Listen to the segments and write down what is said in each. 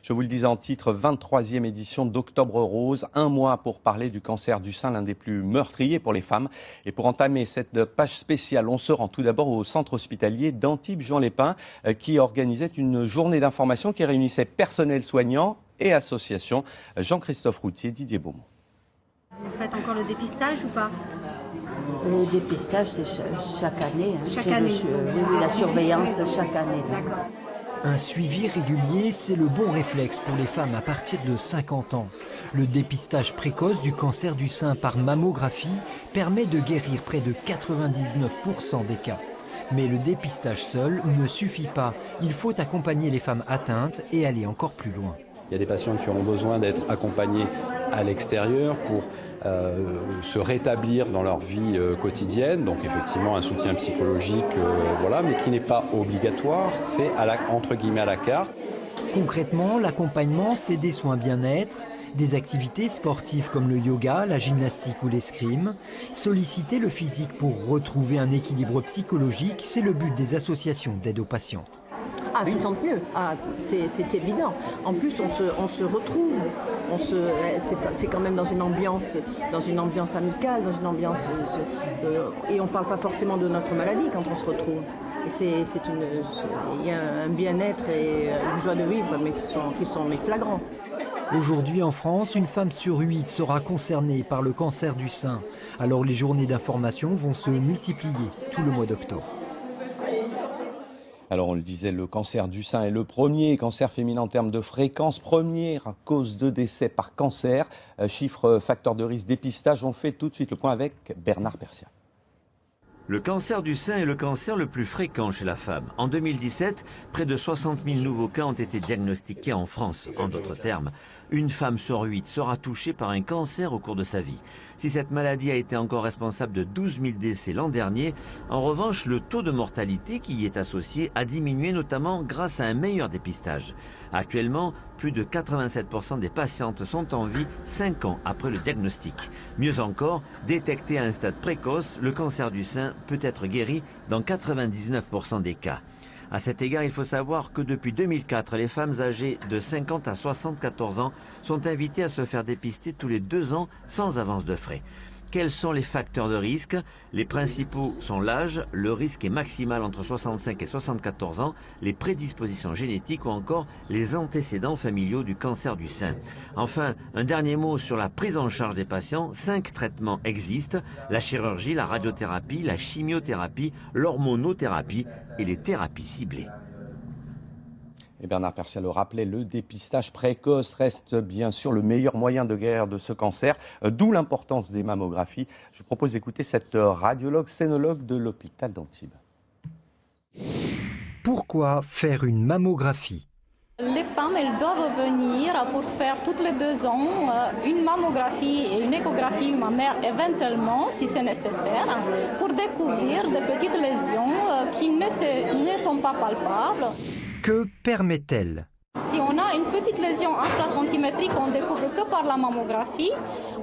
Je vous le disais en titre, 23e édition d'Octobre Rose, un mois pour parler du cancer du sein, l'un des plus meurtriers pour les femmes. Et pour entamer cette page spéciale, on se rend tout d'abord au centre hospitalier d'Antibes-Juan-les-Pins qui organisait une journée d'information qui réunissait personnel soignant et associations. Jean-Christophe Routier, Didier Beaumont. Vous faites encore le dépistage ou pas? Le dépistage, c'est chaque année. Chaque année. Oui, la surveillance chaque année. D'accord. Un suivi régulier, c'est le bon réflexe pour les femmes à partir de 50 ans. Le dépistage précoce du sein par mammographie permet de guérir près de 99% des cas. Mais le dépistage seul ne suffit pas. Il faut accompagner les femmes atteintes et aller encore plus loin. Il y a des patients qui auront besoin d'être accompagnés à l'extérieur pour se rétablir dans leur vie quotidienne. Donc effectivement un soutien psychologique, mais qui n'est pas obligatoire, c'est entre guillemets à la carte. Concrètement, l'accompagnement, c'est des soins bien-être, des activités sportives comme le yoga, la gymnastique ou l'escrime. Solliciter le physique pour retrouver un équilibre psychologique, c'est le but des associations d'aide aux patientes. Ah, se sentent mieux, c'est évident. En plus, on se retrouve, c'est quand même dans une ambiance amicale, dans une ambiance... et on ne parle pas forcément de notre maladie quand on se retrouve. Et il y a un bien-être et une joie de vivre mais qui sont flagrants. Aujourd'hui en France, une femme sur 8 sera concernée par le cancer du sein. Alors les journées d'information vont se multiplier tout le mois d'octobre. Alors on le disait, le cancer du sein est le premier cancer féminin en termes de fréquence, première cause de décès par cancer. Chiffre facteur de risque dépistage, on fait tout de suite le point avec Bernard Persia. Le cancer du sein est le cancer le plus fréquent chez la femme. En 2017, près de 60 000 nouveaux cas ont été diagnostiqués en France. En d'autres termes, une femme sur 8 sera touchée par un cancer au cours de sa vie. Si cette maladie a été encore responsable de 12 000 décès l'an dernier, en revanche, le taux de mortalité qui y est associé a diminué notamment grâce à un meilleur dépistage. Actuellement, plus de 87% des patientes sont en vie 5 ans après le diagnostic. Mieux encore, détecté à un stade précoce, le cancer du sein peut être guéri dans 99% des cas. À cet égard, il faut savoir que depuis 2004, les femmes âgées de 50 à 74 ans sont invitées à se faire dépister tous les 2 ans sans avance de frais. Quels sont les facteurs de risque? Les principaux sont l'âge, le risque est maximal entre 65 et 74 ans, les prédispositions génétiques ou encore les antécédents familiaux du cancer du sein. Enfin, un dernier mot sur la prise en charge des patients. 5 traitements existent: la chirurgie, la radiothérapie, la chimiothérapie, l'hormonothérapie et les thérapies ciblées. Et Bernard Persia le rappelait, le dépistage précoce reste bien sûr le meilleur moyen de guérir de ce cancer, d'où l'importance des mammographies. Je vous propose d'écouter cette radiologue scénologue de l'hôpital d'Antibes. Pourquoi faire une mammographie? Les femmes, elles doivent venir pour faire toutes les 2 ans une mammographie et une échographie mammaire éventuellement, si c'est nécessaire, pour découvrir des petites lésions qui ne sont pas palpables. Que permet-elle? Si on a une petite lésion intracentimétrique qu'on découvre que par la mammographie,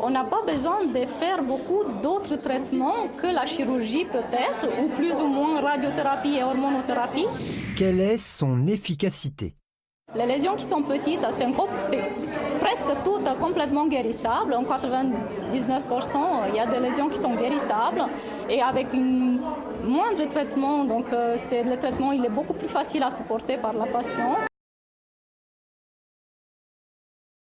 on n'a pas besoin de faire beaucoup d'autres traitements que la chirurgie peut-être, ou plus ou moins radiothérapie et hormonothérapie. Quelle est son efficacité? Les lésions qui sont petites, c'est presque toutes complètement guérissables. En 99%, il y a des lésions qui sont guérissables. Et avec une moindre traitement, donc le traitement il est beaucoup plus facile à supporter par la patiente.